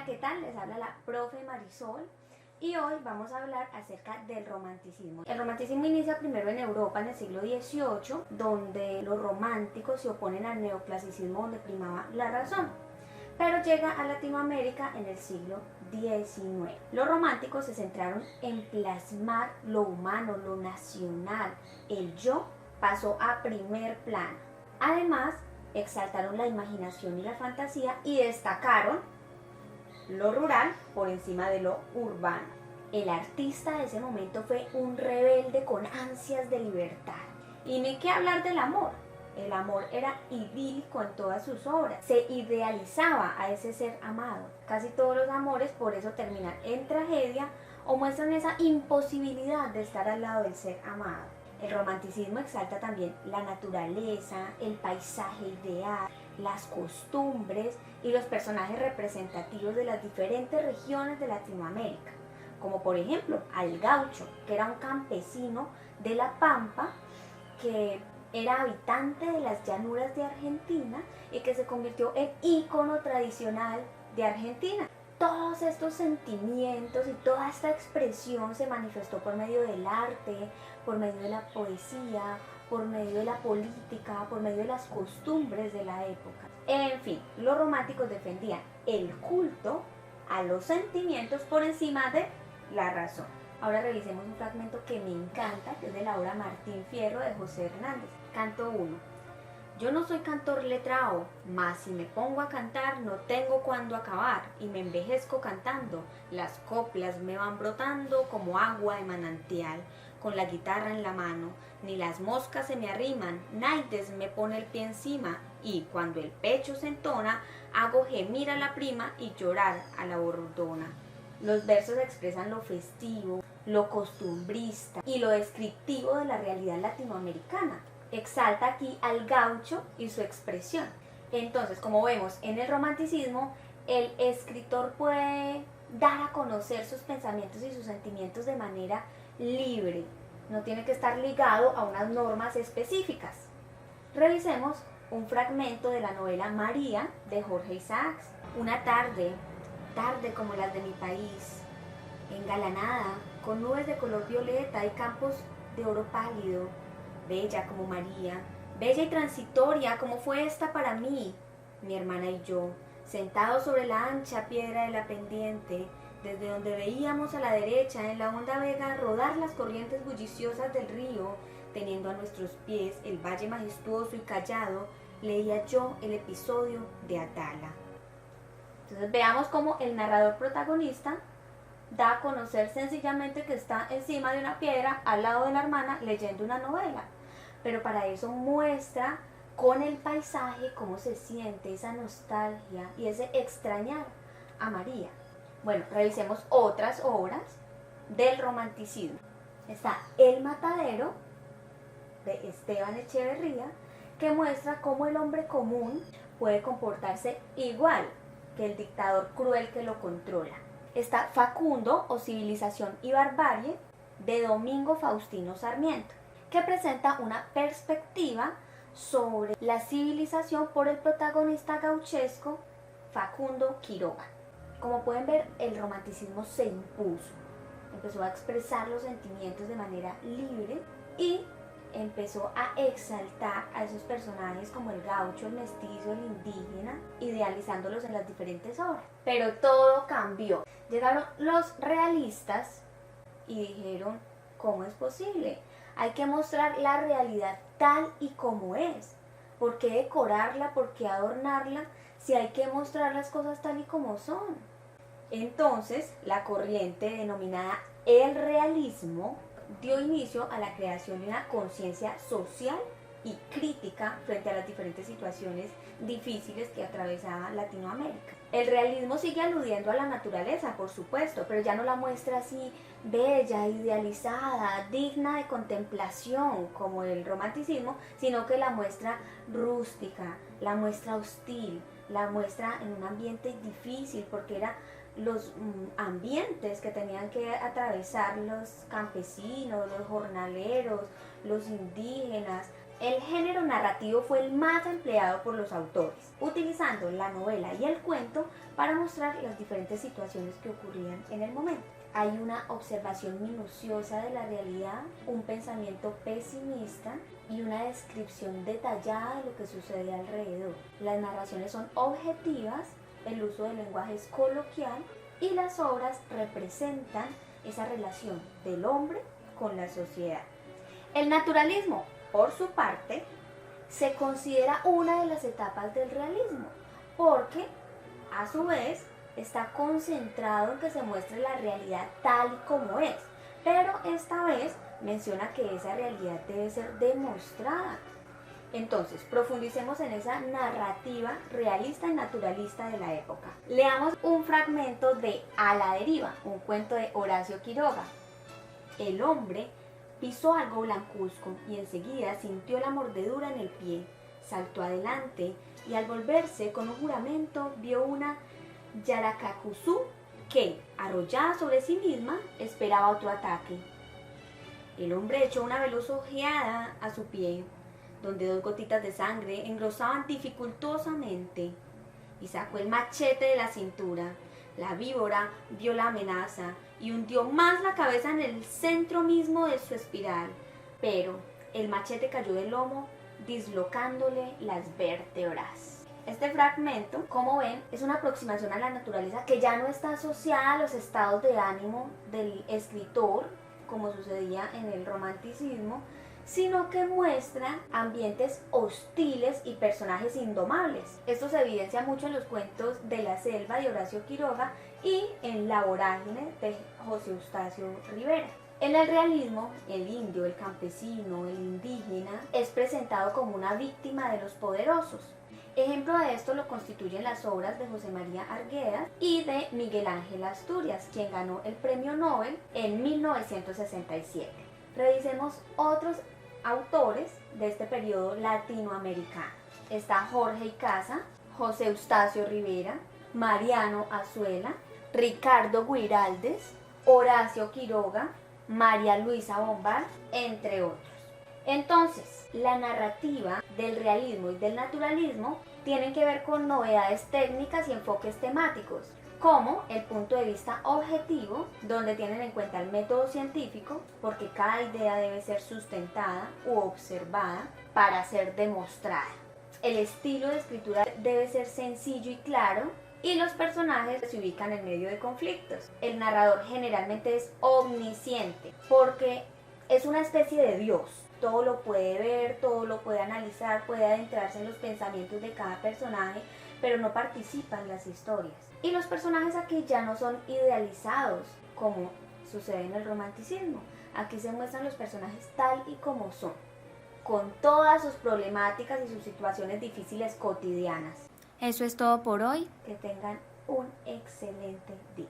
¿qué tal? Les habla la profe Marisol y hoy vamos a hablar acerca del romanticismo. El romanticismo inicia primero en Europa en el siglo XVIII, donde los románticos se oponen al neoclasicismo donde primaba la razón, pero llega a Latinoamérica en el siglo XIX. Los románticos se centraron en plasmar lo humano, lo nacional, el yo pasó a primer plano. Además, exaltaron la imaginación y la fantasía y destacaron lo rural por encima de lo urbano. El artista de ese momento fue un rebelde con ansias de libertad. Y ni qué hablar del amor. El amor era idílico en todas sus obras. Se idealizaba a ese ser amado. Casi todos los amores por eso terminan en tragedia o muestran esa imposibilidad de estar al lado del ser amado. El romanticismo exalta también la naturaleza, el paisaje ideal, las costumbres y los personajes representativos de las diferentes regiones de Latinoamérica, como por ejemplo al gaucho, que era un campesino de la Pampa, que era habitante de las llanuras de Argentina y que se convirtió en ícono tradicional de Argentina. Todos estos sentimientos y toda esta expresión se manifestó por medio del arte, por medio de la poesía, por medio de la política, por medio de las costumbres de la época. En fin, los románticos defendían el culto a los sentimientos por encima de la razón. Ahora revisemos un fragmento que me encanta, que es de la obra Martín Fierro de José Hernández. Canto 1. Yo no soy cantor letrado, mas si me pongo a cantar no tengo cuándo acabar y me envejezco cantando. Las coplas me van brotando como agua de manantial, con la guitarra en la mano, ni las moscas se me arriman, naides me pone el pie encima y cuando el pecho se entona hago gemir a la prima y llorar a la bordona. Los versos expresan lo festivo, lo costumbrista y lo descriptivo de la realidad latinoamericana. Exalta aquí al gaucho y su expresión. Entonces, como vemos en el romanticismo, el escritor puede dar a conocer sus pensamientos y sus sentimientos de manera libre. No tiene que estar ligado a unas normas específicas. Revisemos un fragmento de la novela María de Jorge Isaacs. Una tarde como las de mi país, engalanada, con nubes de color violeta y campos de oro pálido, bella como María, bella y transitoria como fue esta para mí, mi hermana y yo, sentados sobre la ancha piedra de la pendiente, desde donde veíamos a la derecha en la honda vega rodar las corrientes bulliciosas del río, teniendo a nuestros pies el valle majestuoso y callado, leía yo el episodio de Atala. Entonces veamos cómo el narrador protagonista da a conocer sencillamente que está encima de una piedra al lado de la hermana leyendo una novela, pero para eso muestra con el paisaje cómo se siente esa nostalgia y ese extrañar a María. Bueno, revisemos otras obras del romanticismo. Está El Matadero de Esteban Echeverría, que muestra cómo el hombre común puede comportarse igual que el dictador cruel que lo controla. Está Facundo o Civilización y Barbarie de Domingo Faustino Sarmiento, que presenta una perspectiva sobre la civilización por el protagonista gauchesco Facundo Quiroga. Como pueden ver, el romanticismo se impuso, empezó a expresar los sentimientos de manera libre y empezó a exaltar a esos personajes como el gaucho, el mestizo, el indígena, idealizándolos en las diferentes obras. Pero todo cambió. Llegaron los realistas y dijeron, ¿cómo es posible? Hay que mostrar la realidad tal y como es. ¿Por qué decorarla? ¿Por qué adornarla? Si hay que mostrar las cosas tal y como son. Entonces, la corriente denominada el realismo dio inicio a la creación de una conciencia social y crítica frente a las diferentes situaciones difíciles que atravesaba Latinoamérica. El realismo sigue aludiendo a la naturaleza, por supuesto, pero ya no la muestra así bella, idealizada, digna de contemplación como el romanticismo, sino que la muestra rústica, la muestra hostil, la muestra en un ambiente difícil, porque era los ambientes que tenían que atravesar los campesinos, los jornaleros, los indígenas, El género narrativo fue el más empleado por los autores, utilizando la novela y el cuento para mostrar las diferentes situaciones que ocurrían en el momento. Hay una observación minuciosa de la realidad, un pensamiento pesimista y una descripción detallada de lo que sucede alrededor. Las narraciones son objetivas, el uso del lenguaje es coloquial y las obras representan esa relación del hombre con la sociedad. El naturalismo, por su parte, se considera una de las etapas del realismo, porque a su vez está concentrado en que se muestre la realidad tal y como es, pero esta vez menciona que esa realidad debe ser demostrada. Entonces, profundicemos en esa narrativa realista y naturalista de la época. Leamos un fragmento de A la deriva, un cuento de Horacio Quiroga. El hombre pisó algo blancuzco y enseguida sintió la mordedura en el pie. Saltó adelante y al volverse con un juramento vio una Yaracacuzú que, arrollada sobre sí misma, esperaba otro ataque. El hombre echó una veloz ojeada a su pie, donde 2 gotitas de sangre engrosaban dificultosamente, y sacó el machete de la cintura. La víbora vio la amenaza y hundió más la cabeza en el centro mismo de su espiral, pero el machete cayó del lomo, dislocándole las vértebras. Este fragmento, como ven, es una aproximación a la naturaleza que ya no está asociada a los estados de ánimo del escritor, como sucedía en el romanticismo, sino que muestra ambientes hostiles y personajes indomables. Esto se evidencia mucho en los cuentos de la selva de Horacio Quiroga y en La vorágine de José Eustacio Rivera. En el realismo, el indio, el campesino, el indígena es presentado como una víctima de los poderosos. Ejemplo de esto lo constituyen las obras de José María Arguedas y de Miguel Ángel Asturias, quien ganó el Premio Nobel en 1967. Revisemos otros autores de este periodo latinoamericano. Está Jorge Icaza, José Eustacio Rivera, Mariano Azuela, Ricardo Guiraldes, Horacio Quiroga, María Luisa Bombal, entre otros. Entonces, la narrativa del realismo y del naturalismo tienen que ver con novedades técnicas y enfoques temáticos, como el punto de vista objetivo, donde tienen en cuenta el método científico, porque cada idea debe ser sustentada u observada para ser demostrada. El estilo de escritura debe ser sencillo y claro, y los personajes se ubican en medio de conflictos. El narrador generalmente es omnisciente, porque es una especie de Dios. Todo lo puede ver, todo lo puede analizar, puede adentrarse en los pensamientos de cada personaje, pero no participa en las historias. Y los personajes aquí ya no son idealizados, como sucede en el romanticismo. Aquí se muestran los personajes tal y como son, con todas sus problemáticas y sus situaciones difíciles cotidianas. Eso es todo por hoy. Que tengan un excelente día.